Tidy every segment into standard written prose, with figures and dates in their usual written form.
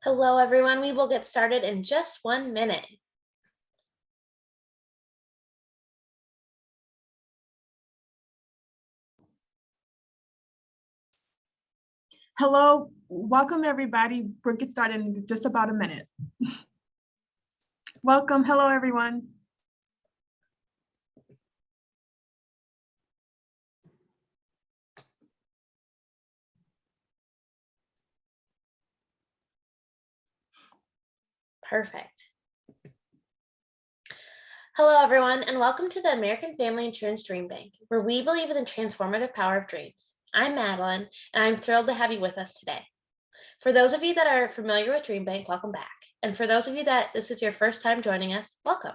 Hello, everyone. We will get started in just 1 minute. Hello, welcome everybody. We'll get started in just about a minute. Welcome, hello everyone. Perfect. Hello, everyone, and welcome to the American Family Insurance DreamBank, where we believe in the transformative power of dreams. I'm Madeline, and I'm thrilled to have you with us today. For those of you that are familiar with DreamBank, welcome back. And for those of you that this is your first time joining us, welcome.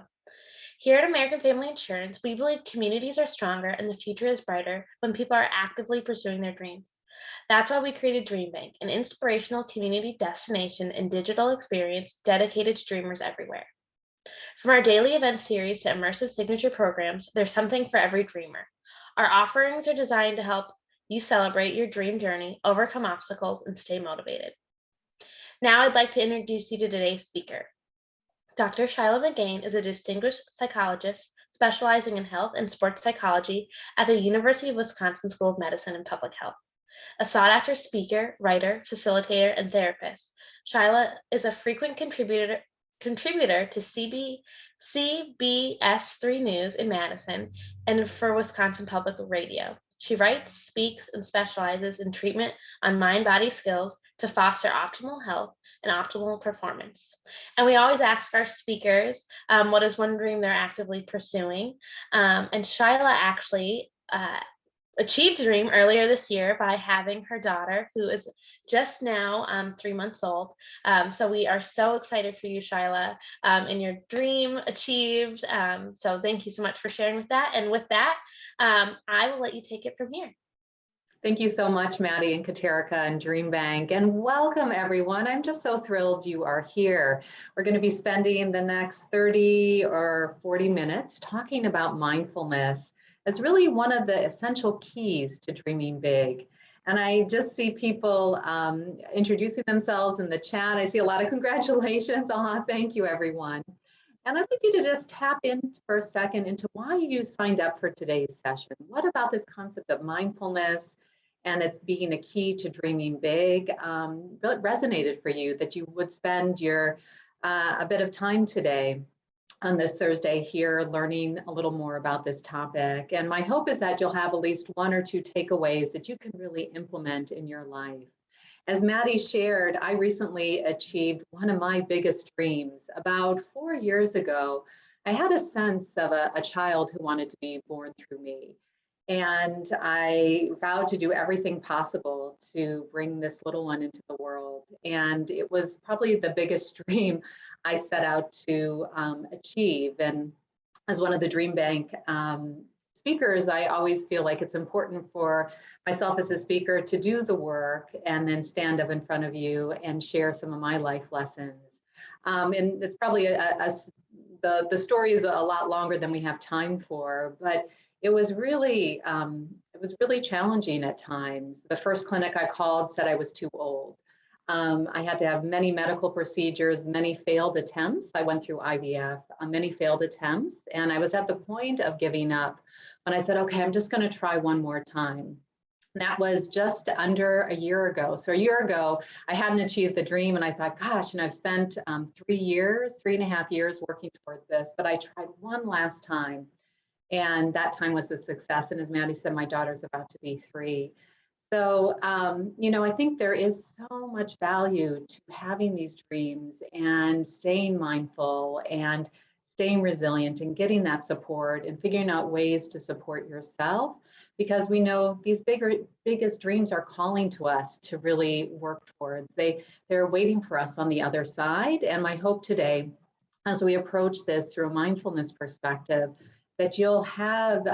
Here at American Family Insurance, we believe communities are stronger and the future is brighter when people are actively pursuing their dreams. That's why we created DreamBank, an inspirational community destination and digital experience dedicated to dreamers everywhere. From our daily event series to immersive signature programs, there's something for every dreamer. Our offerings are designed to help you celebrate your dream journey, overcome obstacles, and stay motivated. Now I'd like to introduce you to today's speaker. Dr. Shilagh Mirgain is a distinguished psychologist specializing in health and sports psychology at the University of Wisconsin School of Medicine and Public Health. A sought-after speaker, writer, facilitator, and therapist, Shilagh is a frequent contributor to CBS3 News in Madison and for Wisconsin Public Radio. She writes, speaks, and specializes in treatment on mind-body skills to foster optimal health and optimal performance. And we always ask our speakers what is one dream they're actively pursuing. And Shilagh actually achieved a dream earlier this year by having her daughter, who is just now 3 months old. So we are so excited for you, Shilagh, and your dream achieved. So thank you so much for sharing with that. And with that, I will let you take it from here. Thank you so much, Maddie and Katerika and DreamBank, and welcome everyone. I'm just so thrilled you are here. We're going to be spending the next 30 or 40 minutes talking about mindfulness. It's really one of the essential keys to dreaming big. And I just see people introducing themselves in the chat. I see a lot of congratulations. Thank you, everyone. And I'd like you to just tap in for a second into why you signed up for today's session. What about this concept of mindfulness and it being a key to dreaming big resonated for you, that you would spend your a bit of time today on this Thursday here learning a little more about this topic. And my hope is that you'll have at least one or two takeaways that you can really implement in your life. As Maddie shared, I recently achieved one of my biggest dreams. About 4 years ago, I had a sense of a child who wanted to be born through me. And I vowed to do everything possible to bring this little one into the world. And it was probably the biggest dream I set out to achieve. And as one of the DreamBank speakers, I always feel like it's important for myself as a speaker to do the work and then stand up in front of you and share some of my life lessons. And it's probably the story is a lot longer than we have time for, but it was really challenging at times. The first clinic I called said I was too old. I had to have many medical procedures, many failed attempts. I went through IVF, many failed attempts, and I was at the point of giving up when I said, okay, I'm just going to try one more time. And that was just under a year ago. So a year ago, I hadn't achieved the dream, and I thought, gosh, and I've spent 3.5 years working towards this, but I tried one last time. And that time was a success. And as Maddie said, my daughter's about to be 3. So, I think there is so much value to having these dreams and staying mindful and staying resilient and getting that support and figuring out ways to support yourself, because we know these biggest dreams are calling to us to really work towards. They're waiting for us on the other side. And my hope today, as we approach this through a mindfulness perspective, that you'll have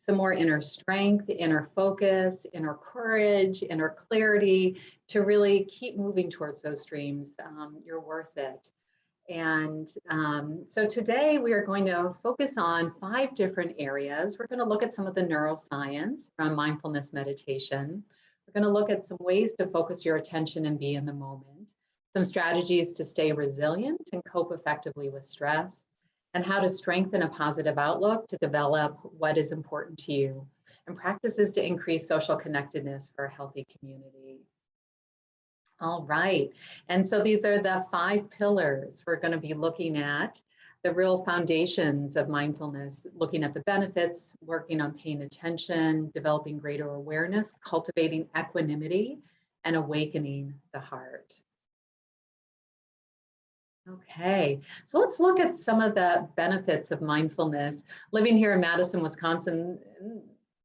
some more inner strength, inner focus, inner courage, inner clarity to really keep moving towards those dreams. You're worth it. And so today we are going to focus on 5 different areas. We're going to look at some of the neuroscience from mindfulness meditation. We're going to look at some ways to focus your attention and be in the moment. some strategies to stay resilient and cope effectively with stress, and how to strengthen a positive outlook to develop what is important to you, and practices to increase social connectedness for a healthy community. All right, and so these are the 5 pillars we're going to be looking at, the real foundations of mindfulness, looking at the benefits, working on paying attention, developing greater awareness, cultivating equanimity, and awakening the heart. Okay, so let's look at some of the benefits of mindfulness. Living here in Madison, Wisconsin,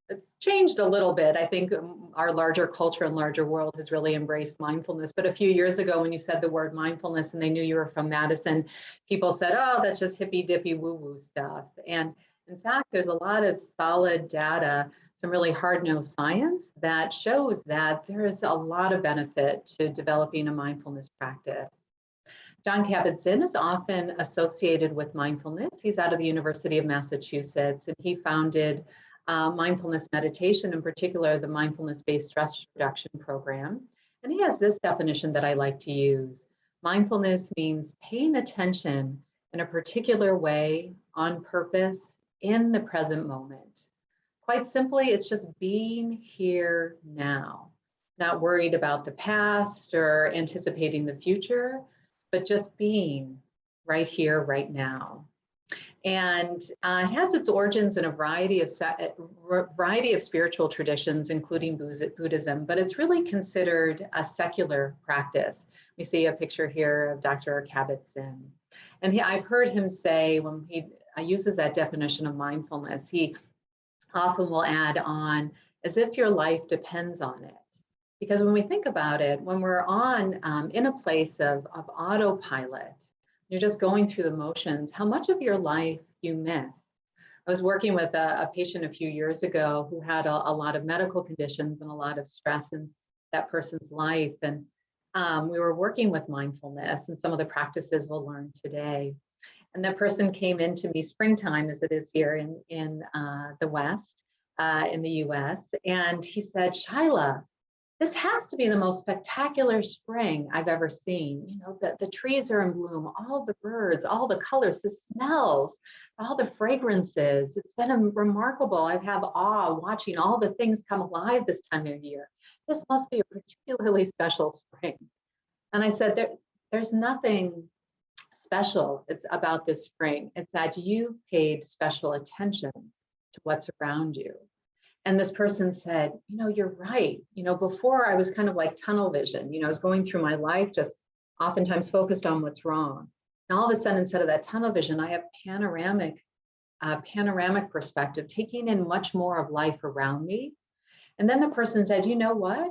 it's changed a little bit. I think our larger culture and larger world has really embraced mindfulness. But a few years ago, when you said the word mindfulness and they knew you were from Madison, people said, oh, that's just hippy dippy woo woo stuff. And in fact, there's a lot of solid data, some really hard-nosed science that shows that there's a lot of benefit to developing a mindfulness practice. Jon Kabat-Zinn is often associated with mindfulness. He's out of the University of Massachusetts, and he founded mindfulness meditation, in particular, the mindfulness-based stress reduction program. And he has this definition that I like to use. Mindfulness means paying attention in a particular way, on purpose, in the present moment. Quite simply, it's just being here now, not worried about the past or anticipating the future, but just being right here, right now. And it has its origins in a variety of spiritual traditions, including Buddhism, but it's really considered a secular practice. We see a picture here of Dr. Kabat-Zinn. And I've heard him say, when he uses that definition of mindfulness, he often will add on, as if your life depends on it. Because when we think about it, when we're in a place of autopilot, you're just going through the motions, how much of your life you miss. I was working with a patient a few years ago who had a lot of medical conditions and a lot of stress in that person's life. And we were working with mindfulness and some of the practices we'll learn today. And that person came into me springtime, as it is here in the West, in the US. And he said, Shilagh, this has to be the most spectacular spring I've ever seen. You know, the trees are in bloom, all the birds, all the colors, the smells, all the fragrances. It's been remarkable. I have awe watching all the things come alive this time of year. This must be a particularly special spring. And I said, there's nothing special about this spring. It's that you've paid special attention to what's around you. And this person said, you know, you're right. You know, before I was kind of like tunnel vision. You know, I was going through my life just oftentimes focused on what's wrong. And all of a sudden, instead of that tunnel vision, I have panoramic perspective, taking in much more of life around me. And then the person said, you know what?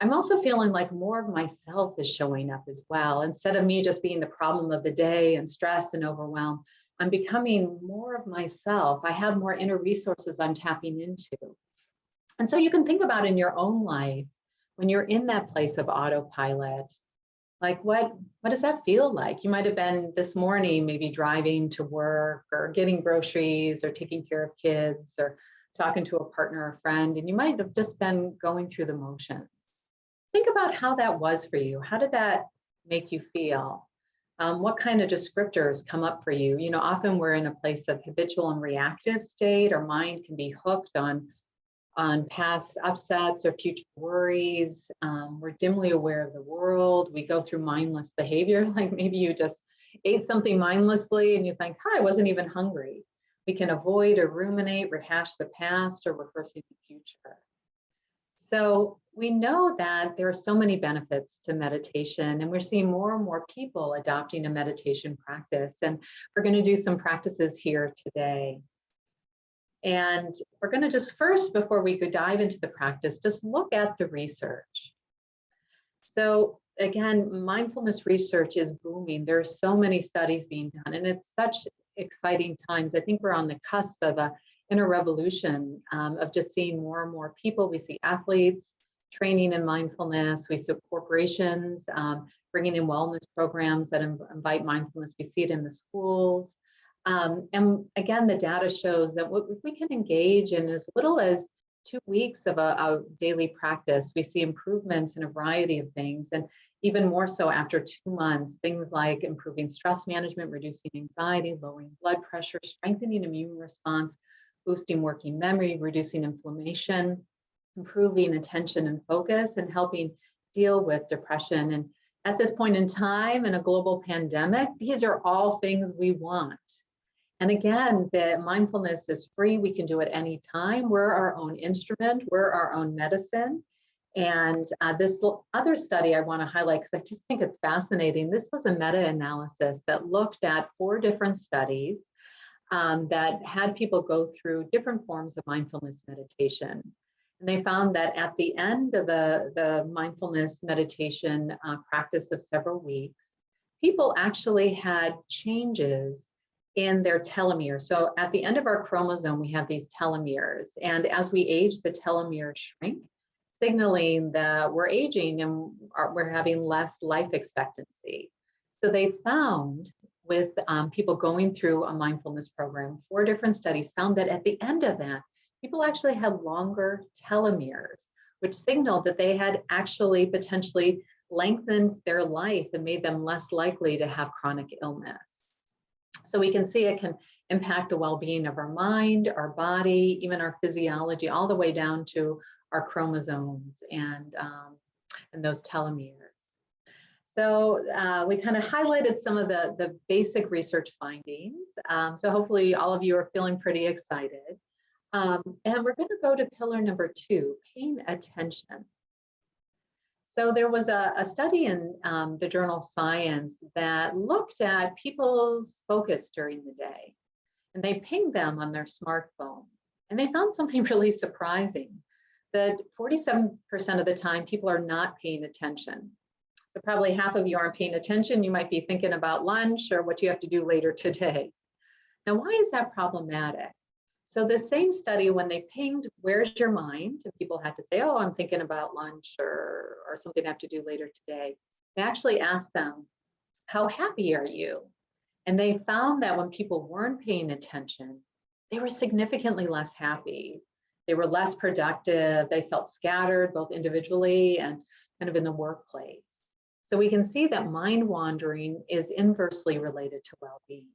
I'm also feeling like more of myself is showing up as well. Instead of me just being the problem of the day and stress and overwhelm, I'm becoming more of myself. I have more inner resources I'm tapping into. And so you can think about in your own life, when you're in that place of autopilot, like what does that feel like? You might have been this morning, maybe driving to work or getting groceries or taking care of kids or talking to a partner or friend, and you might have just been going through the motions. Think about how that was for you. How did that make you feel? What kind of descriptors come up for you? You know, often we're in a place of habitual and reactive state. Our mind can be hooked on past upsets or future worries. We're dimly aware of the world. We go through mindless behavior, like maybe you just ate something mindlessly and you think, hi, I wasn't even hungry. We can avoid or ruminate, rehash the past, or rehearsing the future. So we know that there are so many benefits to meditation, and we're seeing more and more people adopting a meditation practice. And we're going to do some practices here today. And we're going to just first, before we go dive into the practice, just look at the research. So again, mindfulness research is booming. There are so many studies being done, and it's such exciting times. I think we're on the cusp of an inner revolution of just seeing more and more people. We see athletes training in mindfulness. We see corporations bringing in wellness programs that invite mindfulness. We see it in the schools. And again, the data shows that if we can engage in as little as 2 weeks of a daily practice, we see improvements in a variety of things. And even more so after 2 months, things like improving stress management, reducing anxiety, lowering blood pressure, strengthening immune response, boosting working memory, reducing inflammation, improving attention and focus, and helping deal with depression. And at this point in time, in a global pandemic, these are all things we want. And again, the mindfulness is free. We can do it anytime. We're our own instrument. We're our own medicine. And this other study I want to highlight, because I just think it's fascinating. This was a meta-analysis that looked at 4 different studies that had people go through different forms of mindfulness meditation. And they found that at the end of the mindfulness meditation practice of several weeks, people actually had changes in their telomeres. So at the end of our chromosome, we have these telomeres. And as we age, the telomeres shrink, signaling that we're aging and we're having less life expectancy. So they found with people going through a mindfulness program, 4 different studies found that at the end of that, people actually had longer telomeres, which signaled that they had actually potentially lengthened their life and made them less likely to have chronic illness. So we can see it can impact the well-being of our mind, our body, even our physiology, all the way down to our chromosomes and those telomeres. So we kind of highlighted some of the basic research findings. So hopefully all of you are feeling pretty excited. And we're going to go to pillar number 2, paying attention. So there was a study in the journal Science that looked at people's focus during the day, and they pinged them on their smartphone. And they found something really surprising, that 47% of the time people are not paying attention. So probably half of you aren't paying attention. You might be thinking about lunch or what you have to do later today. Now, why is that problematic? So the same study, when they pinged, where's your mind? And people had to say, oh, I'm thinking about lunch or something I have to do later today. They actually asked them, how happy are you? And they found that when people weren't paying attention, they were significantly less happy. They were less productive. They felt scattered, both individually and kind of in the workplace. So we can see that mind wandering is inversely related to well-being.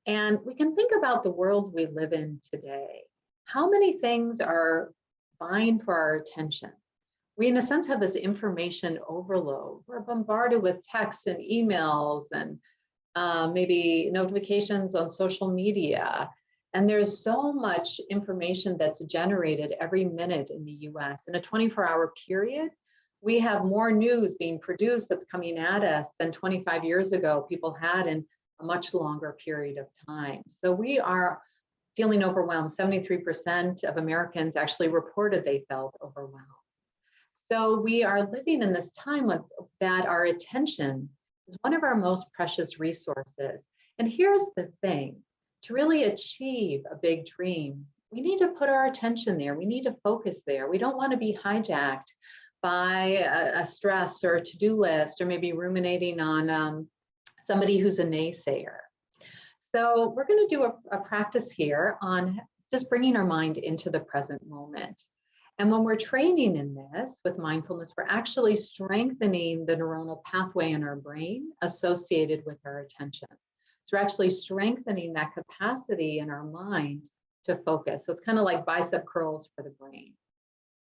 And we can think about the world we live in today. How many things are vying for our attention? We, in a sense, have this information overload. We're bombarded with texts and emails and maybe notifications on social media. And there's so much information that's generated every minute in the US. In a 24-hour period, we have more news being produced that's coming at us than 25 years ago people had in a much longer period of time. So we are feeling overwhelmed. 73% of Americans actually reported they felt overwhelmed. So we are living in this time that our attention is one of our most precious resources. And here's the thing, to really achieve a big dream, we need to put our attention there. We need to focus there. We don't want to be hijacked by a stress or a to-do list, or maybe ruminating on somebody who's a naysayer. So we're going to do a practice here on just bringing our mind into the present moment. And when we're training in this with mindfulness, we're actually strengthening the neuronal pathway in our brain associated with our attention. So we're actually strengthening that capacity in our mind to focus. So it's kind of like bicep curls for the brain.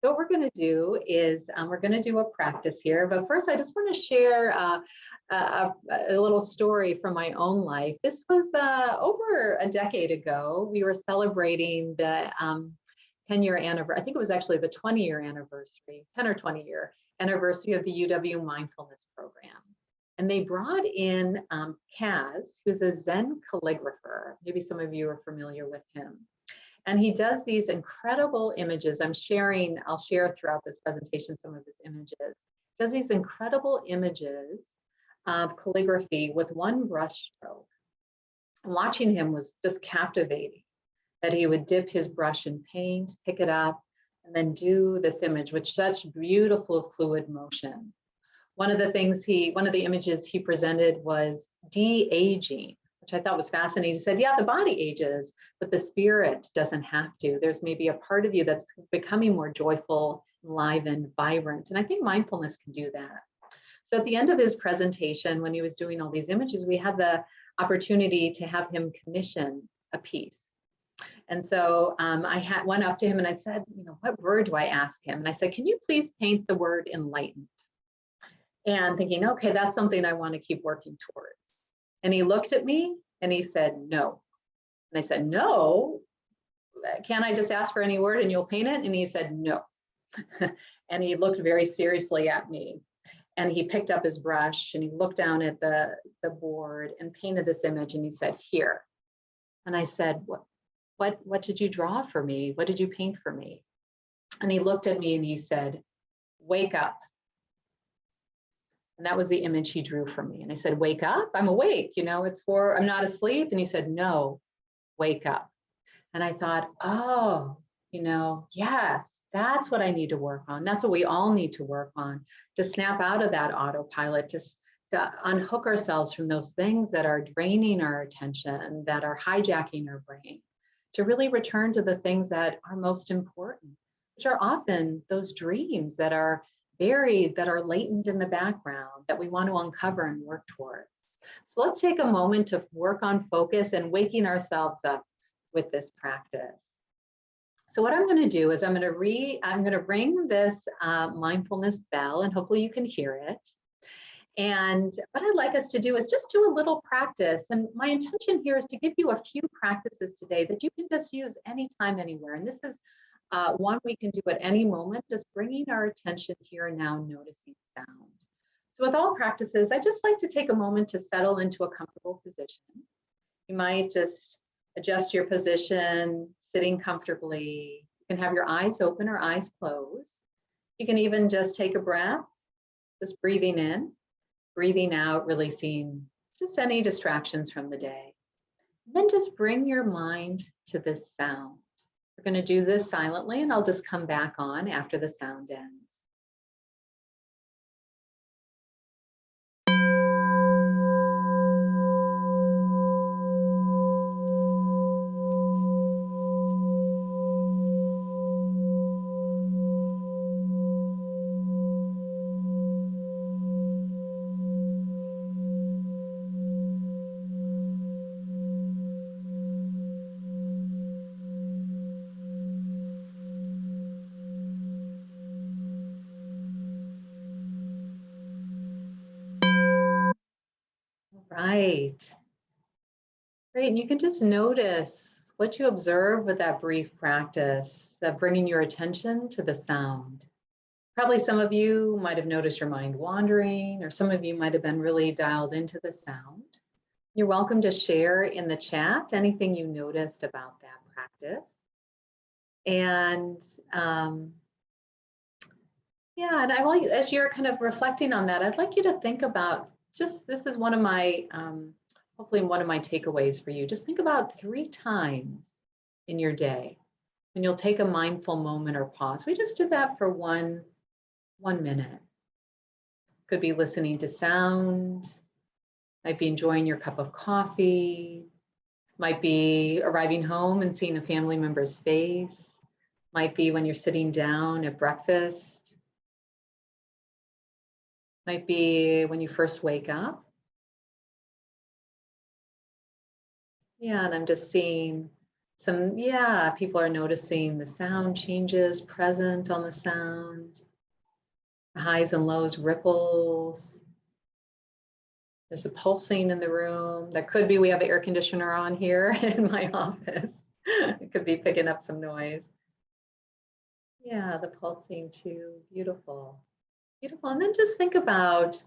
So what we're going to do is we're going to do a practice here. But first, I just want to share a little story from my own life. This was over a decade ago. We were celebrating the 10-year anniversary. I think it was actually the 20-year anniversary, 10 or 20-year anniversary of the UW Mindfulness Program. And they brought in Kaz, who's a Zen calligrapher. Maybe some of you are familiar with him. And he does these incredible images. I'll share throughout this presentation some of his images. Does these incredible images of calligraphy with one brush stroke. And watching him was just captivating, that he would dip his brush in paint, pick it up, and then do this image with such beautiful fluid motion. One of the images he presented was de-aging, which I thought was fascinating. He said, yeah, the body ages, but the spirit doesn't have to. There's maybe a part of you that's becoming more joyful, live, and vibrant. And I think mindfulness can do that. So at the end of his presentation, when he was doing all these images, we had the opportunity to have him commission a piece. And so I went up to him and I said, you know, what word do I ask him? And I said, can you please paint the word enlightened? And thinking, okay, that's something I want to keep working towards. And he looked at me and he said, no. And I said, no, can't I just ask for any word and you'll paint it? And he said, no. And he looked very seriously at me. And he picked up his brush and he looked down at the board and painted this image and he said, here. And I said, what did you draw for me? What did you paint for me? And he looked at me and he said, wake up. And that was the image he drew for me. And I said, wake up? I'm awake, you know, I'm not asleep. And he said, no, wake up. And I thought, oh, you know, yes, that's what I need to work on. That's what we all need to work on, to snap out of that autopilot, to unhook ourselves from those things that are draining our attention, that are hijacking our brain, to really return to the things that are most important, which are often those dreams that are buried, that are latent in the background, that we want to uncover and work towards. So let's take a moment to work on focus and waking ourselves up with this practice. So what I'm going to do is I'm going to ring this mindfulness bell, and hopefully you can hear it. And what I'd like us to do is just do a little practice. And my intention here is to give you a few practices today that you can just use anytime, anywhere. And this is one we can do at any moment, just bringing our attention here and now, noticing sound. So with all practices, I just like to take a moment to settle into a comfortable position. You might just adjust your position, sitting comfortably. You can have your eyes open or eyes closed. You can even just take a breath, just breathing in, breathing out, releasing just any distractions from the day. And then just bring your mind to this sound. We're going to do this silently, and I'll just come back on after the sound ends. Right. Great. And you can just notice what you observe with that brief practice of bringing your attention to the sound. Probably some of you might have noticed your mind wandering, or some of you might have been really dialed into the sound. You're welcome to share in the chat anything you noticed about that practice. And yeah, and I want you, as you're kind of reflecting on that, I'd like you to think about this is one of my, hopefully one of my takeaways for you. Just think about 3 times in your day when you'll take a mindful moment or pause. We just did that for one minute. Could be listening to sound, might be enjoying your cup of coffee, might be arriving home and seeing a family member's face, might be when you're sitting down at breakfast, might be when you first wake up. Yeah, and I'm just seeing some, people are noticing the sound changes present on the sound, the highs and lows, ripples. There's a pulsing in the room. That could be, we have an air conditioner on here in my office. It could be picking up some noise. Yeah, the pulsing too, beautiful. Beautiful. And then just think about,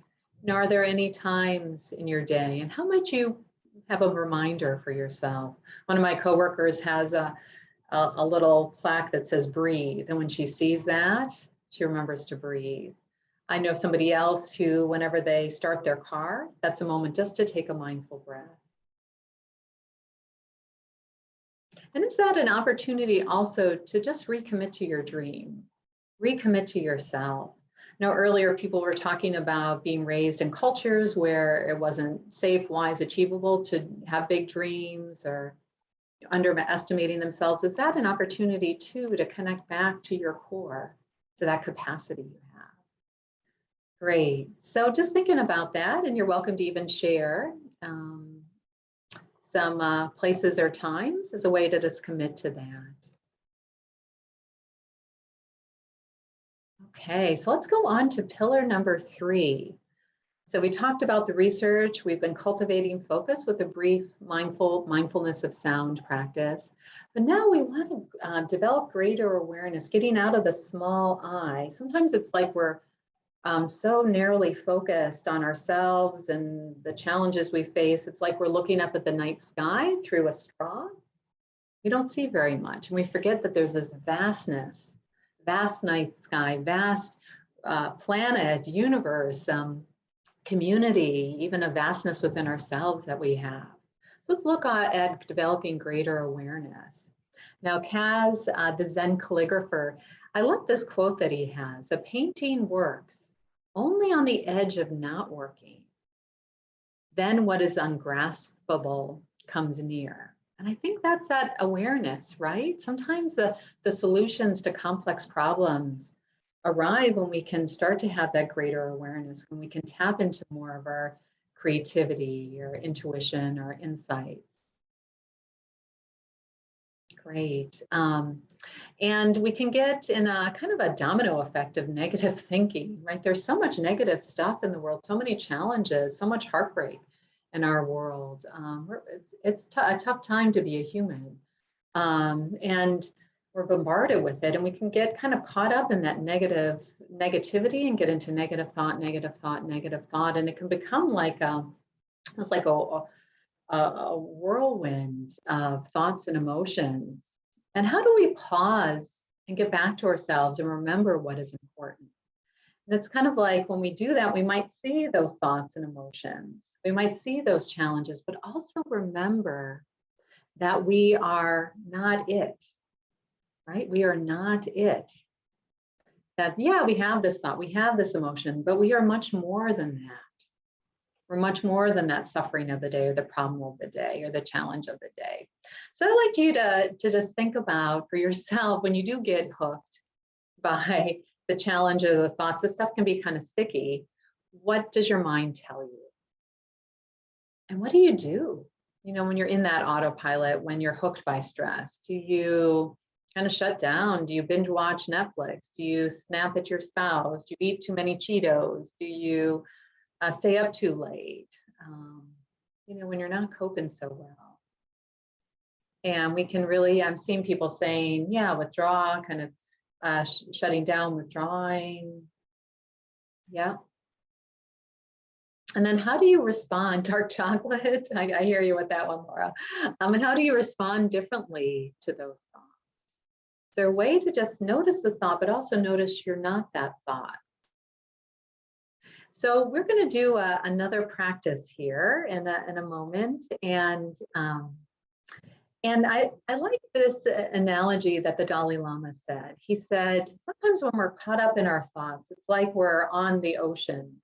are there any times in your day, and how might you have a reminder for yourself? One of my coworkers has a little plaque that says breathe. And when she sees that, she remembers to breathe. I know somebody else who, whenever they start their car, that's a moment just to take a mindful breath. And is that an opportunity also to just recommit to your dream, recommit to yourself? Now, earlier people were talking about being raised in cultures where it wasn't safe, wise, achievable to have big dreams, or underestimating themselves. Is that an opportunity too to connect back to your core, to that capacity you have? Great. So just thinking about that, and you're welcome to even share some places or times as a way to just commit to that. Okay, so let's go on to pillar number 3. So we talked about the research. We've been cultivating focus with a brief mindfulness of sound practice. But now we want to develop greater awareness, getting out of the small I. Sometimes it's like we're so narrowly focused on ourselves and the challenges we face. It's like we're looking up at the night sky through a straw. We don't see very much. And we forget that there's this vastness, vast night sky, vast planet, universe, community, even a vastness within ourselves that we have. So let's look at developing greater awareness. Now, Kaz, the Zen calligrapher, I love this quote that he has: "A painting works only on the edge of not working. Then what is ungraspable comes near." And I think that's that awareness, right? Sometimes the solutions to complex problems arrive when we can start to have that greater awareness, when we can tap into more of our creativity or intuition or insights. Great. And we can get in a kind of a domino effect of negative thinking, right? There's so much negative stuff in the world, so many challenges, so much heartbreak in our world. It's a tough time to be a human. And we're bombarded with it, and we can get kind of caught up in that negativity and get into negative thought, negative thought, negative thought. And it can become like it's like a whirlwind of thoughts and emotions. And how do we pause and get back to ourselves and remember what is important? And it's kind of like when we do that, we might see those thoughts and emotions. We might see those challenges, but also remember that we are not it, right? We are not it. That, yeah, we have this thought, we have this emotion, but we are much more than that. We're much more than that suffering of the day or the problem of the day or the challenge of the day. So I'd like you to just think about for yourself, when you do get hooked by the challenge or the thoughts, this stuff can be kind of sticky. What does your mind tell you? And what do you do? You know, when you're in that autopilot, when you're hooked by stress, do you kind of shut down? Do you binge watch Netflix? Do you snap at your spouse? Do you eat too many Cheetos? Do you stay up too late? You know, when you're not coping so well. And we can really, I'm seeing people saying, yeah, withdraw, kind of shutting down, withdrawing. Yeah. And then how do you respond? Dark chocolate? I hear you with that one, Laura. And how do you respond differently to those thoughts? Is there a way to just notice the thought, but also notice you're not that thought? So we're going to do another practice here in a moment. And I like this analogy that the Dalai Lama said. He said, sometimes when we're caught up in our thoughts, it's like we're on the ocean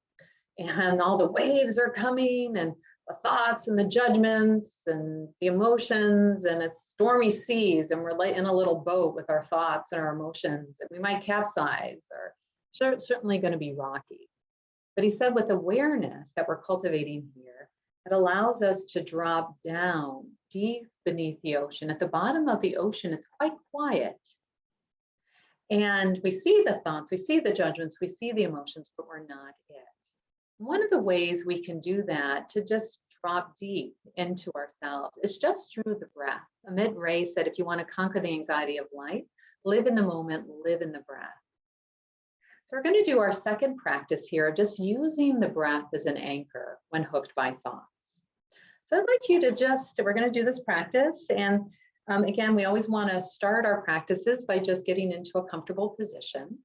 and all the waves are coming and the thoughts and the judgments and the emotions, and it's stormy seas, and we're like in a little boat with our thoughts and our emotions, and we might capsize, or certainly going to be rocky. But he said with awareness that we're cultivating here, it allows us to drop down deep beneath the ocean. At the bottom of the ocean, it's quite quiet. And we see the thoughts, we see the judgments, we see the emotions, but we're not it. One of the ways we can do that, to just drop deep into ourselves, is just through the breath. Amit Ray said, if you want to conquer the anxiety of life, live in the moment, live in the breath. So we're going to do our second practice here of just using the breath as an anchor when hooked by thoughts. So I'd like you to we're going to do this practice. And again, we always want to start our practices by just getting into a comfortable position.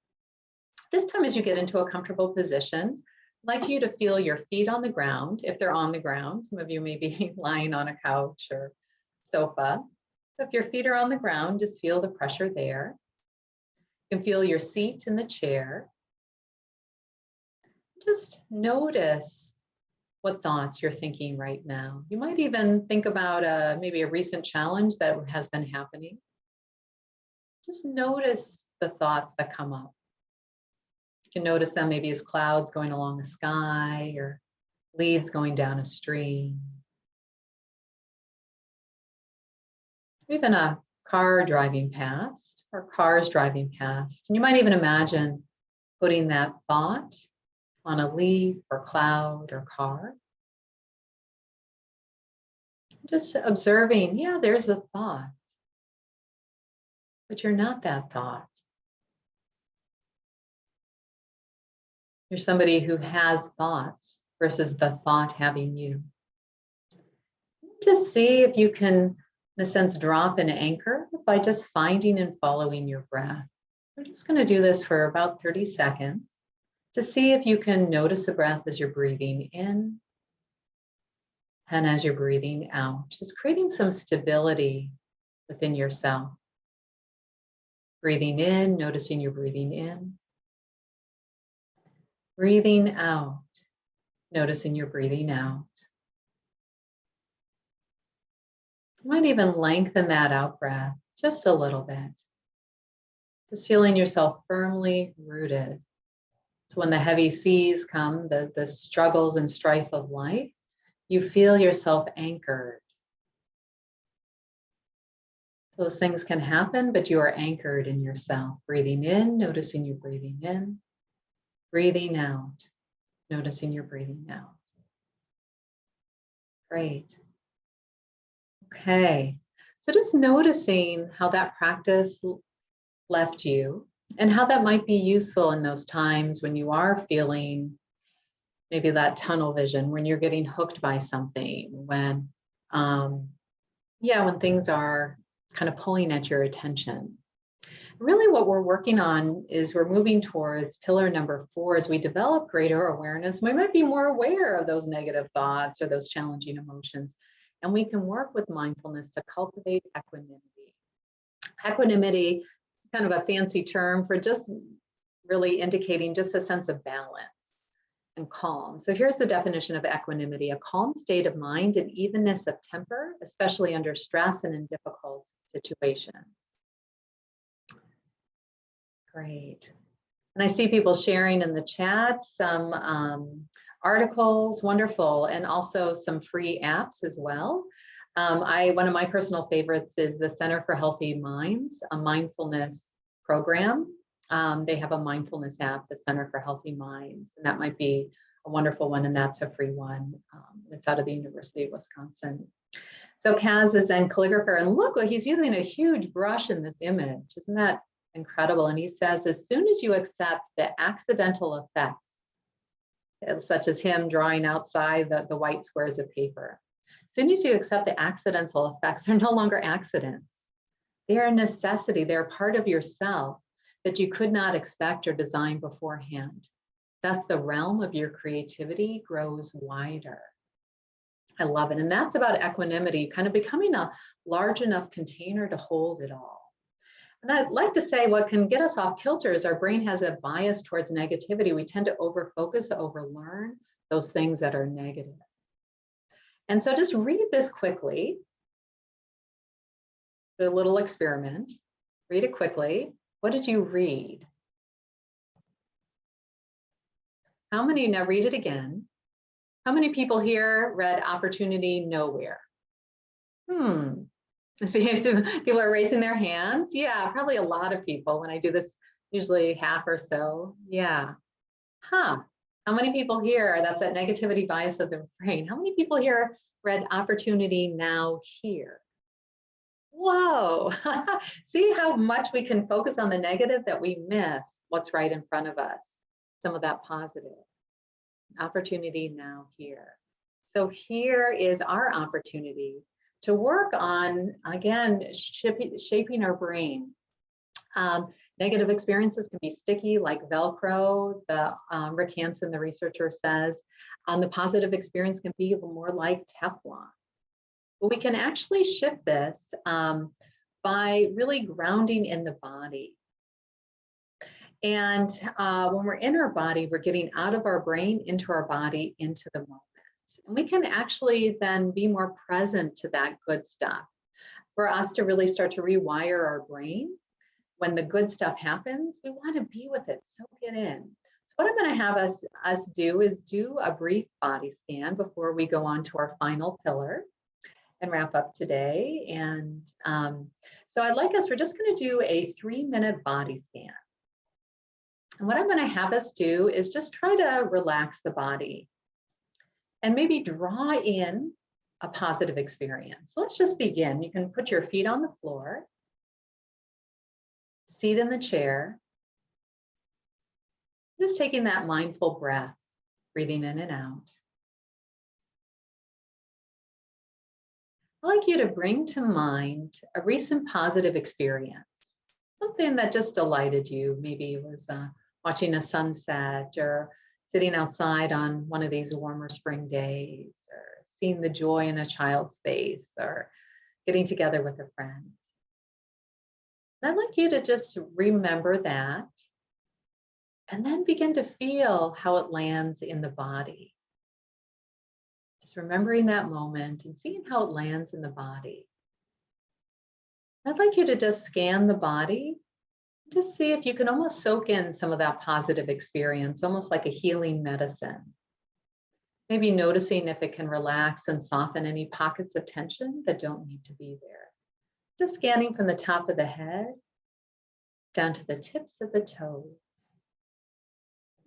This time, as you get into a comfortable position, I'd like you to feel your feet on the ground, if they're on the ground. Some of you may be lying on a couch or sofa. So if your feet are on the ground, just feel the pressure there. You can feel your seat in the chair. Just notice what thoughts you're thinking right now. You might even think about maybe a recent challenge that has been happening. Just notice the thoughts that come up. You can notice them maybe as clouds going along the sky or leaves going down a stream. Even a car driving past or cars driving past. And you might even imagine putting that thought on a leaf or cloud or car. Just observing, yeah, there's a thought, but you're not that thought. You're somebody who has thoughts versus the thought having you. Just see if you can, in a sense, drop an anchor by just finding and following your breath. We're just going to do this for about 30 seconds to see if you can notice the breath as you're breathing in and as you're breathing out, just creating some stability within yourself. Breathing in, noticing you're breathing in. Breathing out, noticing you're breathing out. You might even lengthen that out breath just a little bit. Just feeling yourself firmly rooted. So when the heavy seas come, the struggles and strife of life, you feel yourself anchored. Those things can happen, but you are anchored in yourself. Breathing in, noticing you breathing in. Breathing out, noticing you're breathing out. Great. Okay, so just noticing how that practice left you and how that might be useful in those times when you are feeling maybe that tunnel vision, when you're getting hooked by something, when things are kind of pulling at your attention. Really what we're working on is we're moving towards pillar number 4 as we develop greater awareness. We might be more aware of those negative thoughts or those challenging emotions, and we can work with mindfulness to cultivate equanimity. Equanimity is kind of a fancy term for just really indicating just a sense of balance and calm. So here's the definition of equanimity: a calm state of mind and evenness of temper, especially under stress and in difficult situations. Great. And I see people sharing in the chat some articles, wonderful, and also some free apps as well. One of my personal favorites is the Center for Healthy Minds, a mindfulness program. They have a mindfulness app, the Center for Healthy Minds, and that might be a wonderful one, and that's a free one. It's out of the University of Wisconsin. So Kaz is Zen calligrapher, and look, he's using a huge brush in this image. Isn't that incredible? And he says, as soon as you accept the accidental effects, such as him drawing outside the white squares of paper, as soon as you accept the accidental effects, they're no longer accidents. They are a necessity. They're part of yourself that you could not expect or design beforehand. Thus, the realm of your creativity grows wider. I love it. And that's about equanimity, kind of becoming a large enough container to hold it all. And I'd like to say what can get us off kilter is our brain has a bias towards negativity. We tend to overfocus, overlearn those things that are negative. And so just read this quickly. The little experiment. Read it quickly. What did you read? How many, now read it again. How many people here read Opportunity Nowhere? See if people are raising their hands. Yeah, probably a lot of people. When I do this, usually half or so. Yeah. How many people here, that's that negativity bias of the brain. How many people here read Opportunity Now Here? Whoa. See how much we can focus on the negative that we miss what's right in front of us. Some of that positive. Opportunity now here. So here is our opportunity to work on, again, shaping our brain. Negative experiences can be sticky like Velcro. Rick Hansen, the researcher, says the positive experience can be more like Teflon. But we can actually shift this by really grounding in the body. And when we're in our body, we're getting out of our brain, into our body, into the moment. And we can actually then be more present to that good stuff. For us to really start to rewire our brain, when the good stuff happens, we want to be with it, soak it in. So what I'm going to have us do is do a brief body scan before we go on to our final pillar and wrap up today. And so we're just going to do a 3-minute body scan. And what I'm going to have us do is just try to relax the body and maybe draw in a positive experience. So let's just begin. You can put your feet on the floor, seat in the chair, just taking that mindful breath, breathing in and out. I'd like you to bring to mind a recent positive experience, something that just delighted you. Maybe it was watching a sunset or sitting outside on one of these warmer spring days, or seeing the joy in a child's face, or getting together with a friend. And I'd like you to just remember that and then begin to feel how it lands in the body. Just remembering that moment and seeing how it lands in the body. I'd like you to just scan the body. Just see if you can almost soak in some of that positive experience, almost like a healing medicine. Maybe noticing if it can relax and soften any pockets of tension that don't need to be there. Just scanning from the top of the head down to the tips of the toes.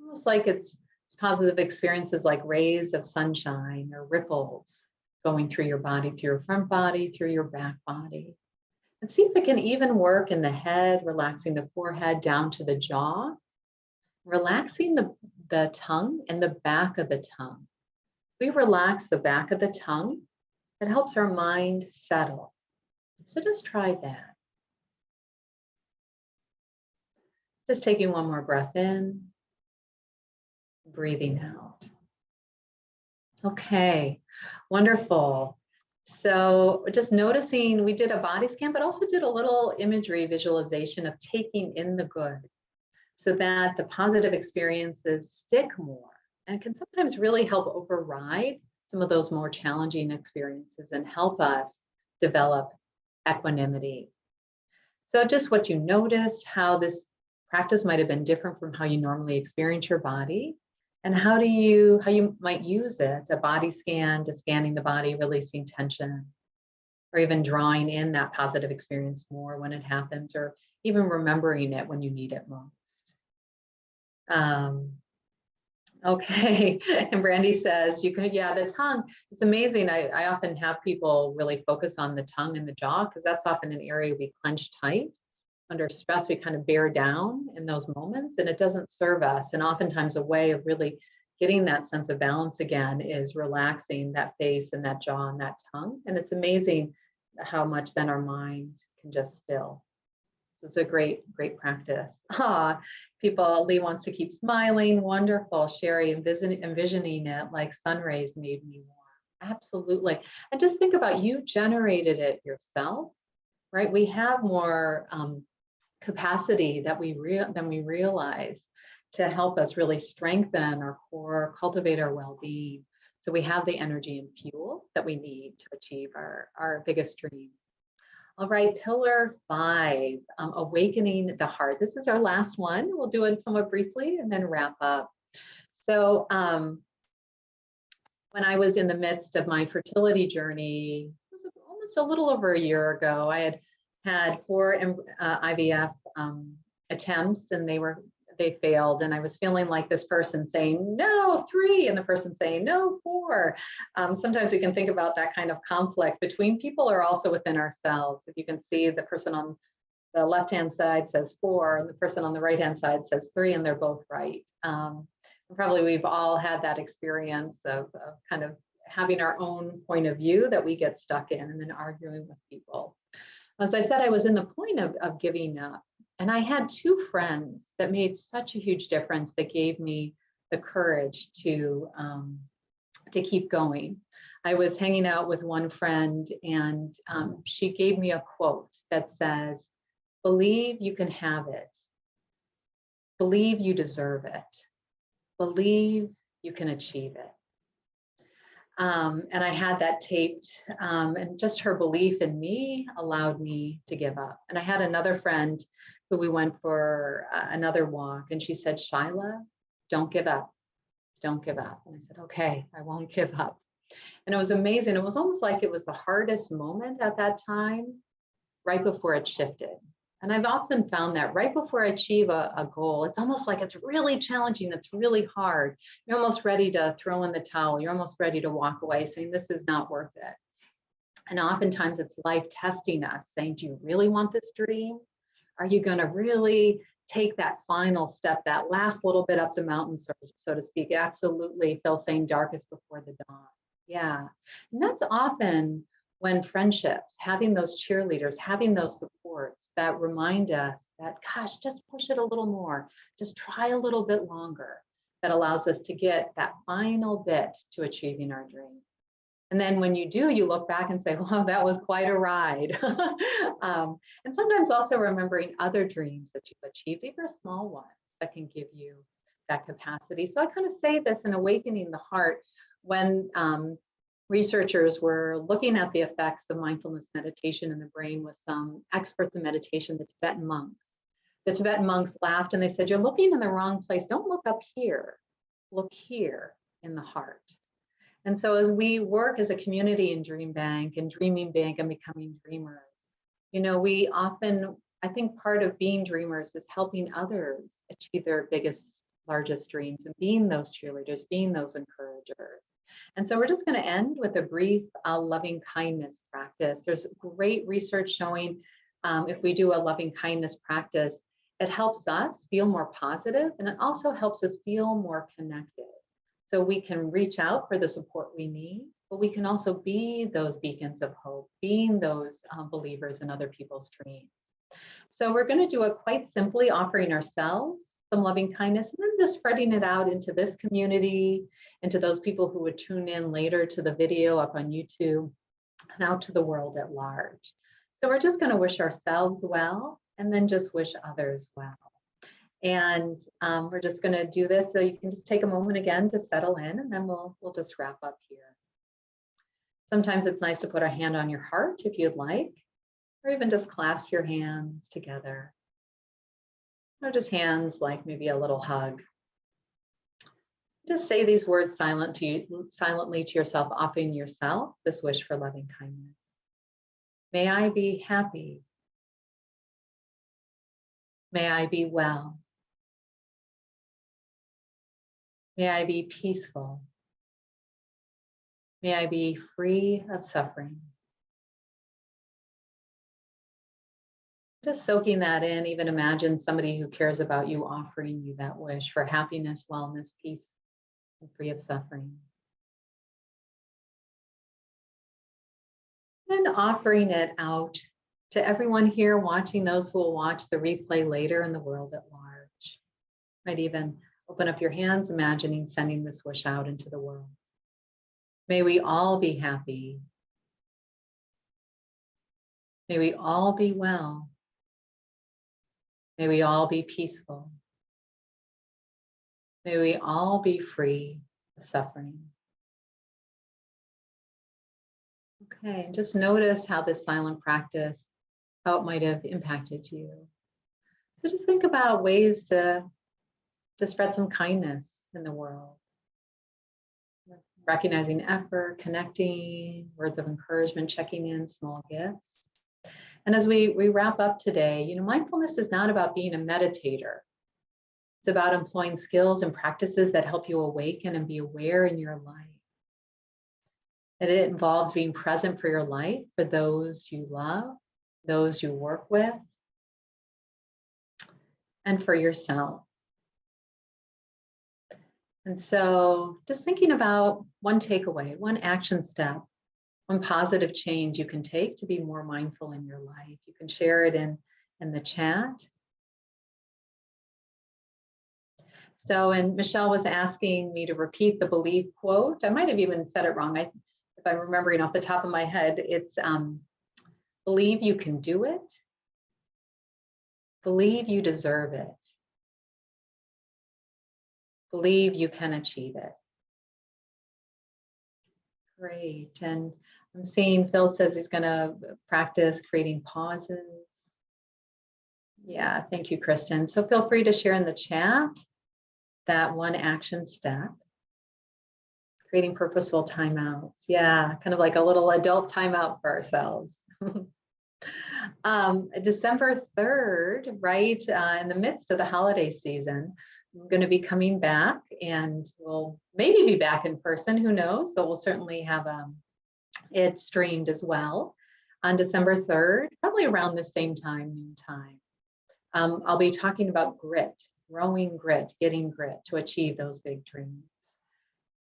Almost like it's positive experiences like rays of sunshine or ripples going through your body, through your front body, through your back body. And see if it can even work in the head, relaxing the forehead down to the jaw, relaxing the tongue and the back of the tongue. We relax the back of the tongue, it helps our mind settle. So just try that. Just taking one more breath in, breathing out. Okay, wonderful. So just noticing, we did a body scan, but also did a little imagery visualization of taking in the good so that the positive experiences stick more and can sometimes really help override some of those more challenging experiences and help us develop equanimity. So just what you notice, how this practice might have been different from how you normally experience your body, and how you might use it, a body scan, to scanning the body, releasing tension, or even drawing in that positive experience more when it happens, or even remembering it when you need it most. Okay, and Brandy says, the tongue, it's amazing. I often have people really focus on the tongue and the jaw, because that's often an area we clench tight. Under stress, we kind of bear down in those moments, and it doesn't serve us. And oftentimes a way of really getting that sense of balance again is relaxing that face and that jaw and that tongue. And it's amazing how much then our mind can just still. So it's a great practice. Lee wants to keep smiling. Wonderful. Sherry, envisioning it like sun rays made me warm. Absolutely. And just think about, you generated it yourself, right? We have more capacity than we realize to help us really strengthen our core, cultivate our well-being. So we have the energy and fuel that we need to achieve our biggest dreams. All right, pillar 5, awakening the heart. This is our last one. We'll do it somewhat briefly and then wrap up. So when I was in the midst of my fertility journey, it was almost a little over a year ago, I had 4 IVF attempts, and they failed. And I was feeling like this person saying, no, 3, and the person saying, no, 4. Sometimes we can think about that kind of conflict between people or also within ourselves. If you can see, the person on the left-hand side says 4, and the person on the right-hand side says 3, and they're both right. Probably we've all had that experience of kind of having our own point of view that we get stuck in, and then arguing with people. As I said, I was in the point of giving up, and I had 2 friends that made such a huge difference, that gave me the courage to keep going. I was hanging out with one friend, and she gave me a quote that says, believe you can have it. Believe you deserve it. Believe you can achieve it. And I had that taped, and just her belief in me allowed me to give up. And I had another friend who we went for another walk, and she said, Shilagh, don't give up. Don't give up. And I said, okay, I won't give up. And it was amazing. It was almost like it was the hardest moment at that time, right before it shifted. And I've often found that right before I achieve a goal, it's almost like it's really challenging. It's really hard. You're almost ready to throw in the towel. You're almost ready to walk away saying, this is not worth it. And oftentimes it's life testing us, saying, do you really want this dream? Are you going to really take that final step, that last little bit up the mountain, so to speak? Absolutely. Phil saying darkest before the dawn. Yeah. And that's often when friendships, having those cheerleaders, having those supports that remind us that, gosh, just push it a little more, just try a little bit longer, that allows us to get that final bit to achieving our dream. And then when you do, you look back and say, wow, that was quite a ride. And sometimes also remembering other dreams that you've achieved, even small ones that can give you that capacity. So I kind of say this in Awakening the Heart when researchers were looking at the effects of mindfulness meditation in the brain with some experts in meditation, the Tibetan monks. The Tibetan monks laughed and they said, you're looking in the wrong place. Don't look up here. Look here in the heart. And so as we work as a community in DreamBank and Dreaming Bank and becoming dreamers, you know, we often, I think part of being dreamers is helping others achieve their biggest, largest dreams and being those cheerleaders, being those encouragers. And so we're just going to end with a brief loving kindness practice. There's great research showing if we do a loving kindness practice, it helps us feel more positive and it also helps us feel more connected. So we can reach out for the support we need, but we can also be those beacons of hope, being those believers in other people's dreams. So we're going to do it quite simply, offering ourselves some loving kindness and then just spreading it out into this community, into those people who would tune in later to the video up on YouTube and out to the world at large. So we're just going to wish ourselves well and then just wish others well. And we're just going to do this so you can just take a moment again to settle in and then we'll just wrap up here. Sometimes it's nice to put a hand on your heart if you'd like, or even just clasp your hands together. Or just hands like maybe a little hug. Just say these words silently to yourself, offering yourself this wish for loving kindness. May I be happy. May I be well. May I be peaceful. May I be free of suffering. Just soaking that in, even imagine somebody who cares about you offering you that wish for happiness, wellness, peace, and free of suffering. Then offering it out to everyone here watching, those who will watch the replay later in the world at large. Might even open up your hands, imagining sending this wish out into the world. May we all be happy. May we all be well. May we all be peaceful. May we all be free of suffering. Okay, and just notice how this silent practice, how it might have impacted you. So just think about ways to spread some kindness in the world. Recognizing effort, connecting, words of encouragement, checking in, small gifts. And as we wrap up today, you know, mindfulness is not about being a meditator. It's about employing skills and practices that help you awaken and be aware in your life. And it involves being present for your life, for those you love, those you work with, and for yourself. And so just thinking about one takeaway, one action step, one positive change you can take to be more mindful in your life. You can share it in the chat. So, and Michelle was asking me to repeat the believe quote. I might have even said it wrong. If I'm remembering off the top of my head, it's believe you can do it. Believe you deserve it. Believe you can achieve it. Great. And I'm seeing Phil says he's going to practice creating pauses. Yeah, thank you, Kristen. So feel free to share in the chat that one action step. Creating purposeful timeouts. Yeah, kind of like a little adult timeout for ourselves. December 3rd, right in the midst of the holiday season, I'm going to be coming back, and we'll maybe be back in person, who knows, but we'll certainly have it streamed as well on December 3rd, probably around the same time, noon time. I'll be talking about grit, growing grit, getting grit to achieve those big dreams.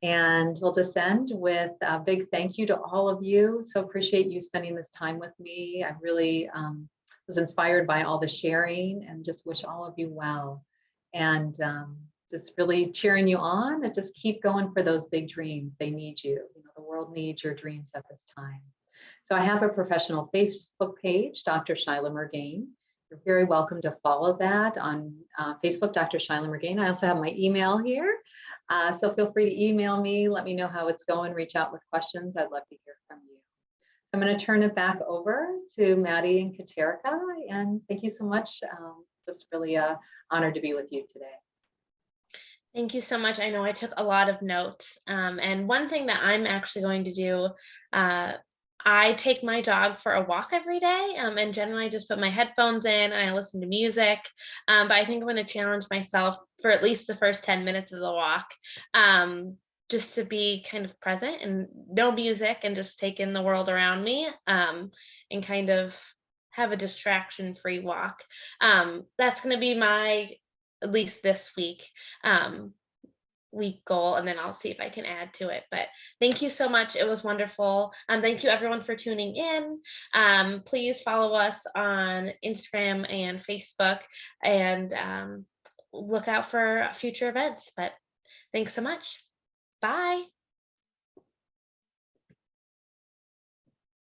And we'll just end with a big thank you to all of you. So appreciate you spending this time with me. I really was inspired by all the sharing, and just wish all of you well. And just really cheering you on to just keep going for those big dreams. They need you. The world needs your dreams at this time. So I have a professional Facebook page, Dr. Shilagh Mirgain. You're very welcome to follow that on Facebook, Dr. Shilagh Mirgain. I also have my email here. So feel free to email me, let me know how it's going, reach out with questions. I'd love to hear from you. I'm going to turn it back over to Maddie and Katerika, and thank you so much. Just really honored to be with you today. Thank you so much. I know I took a lot of notes. And one thing that I'm actually going to do, I take my dog for a walk every day, and generally I just put my headphones in and I listen to music. But I think I'm going to challenge myself for at least the first 10 minutes of the walk, just to be kind of present and no music, and just take in the world around me, and kind of have a distraction-free walk. That's going to be my, at least this week, week goal, and then I'll see if I can add to it. But thank you so much. It was wonderful. Thank you everyone for tuning in. Please follow us on Instagram and Facebook, and look out for future events. But thanks so much. Bye.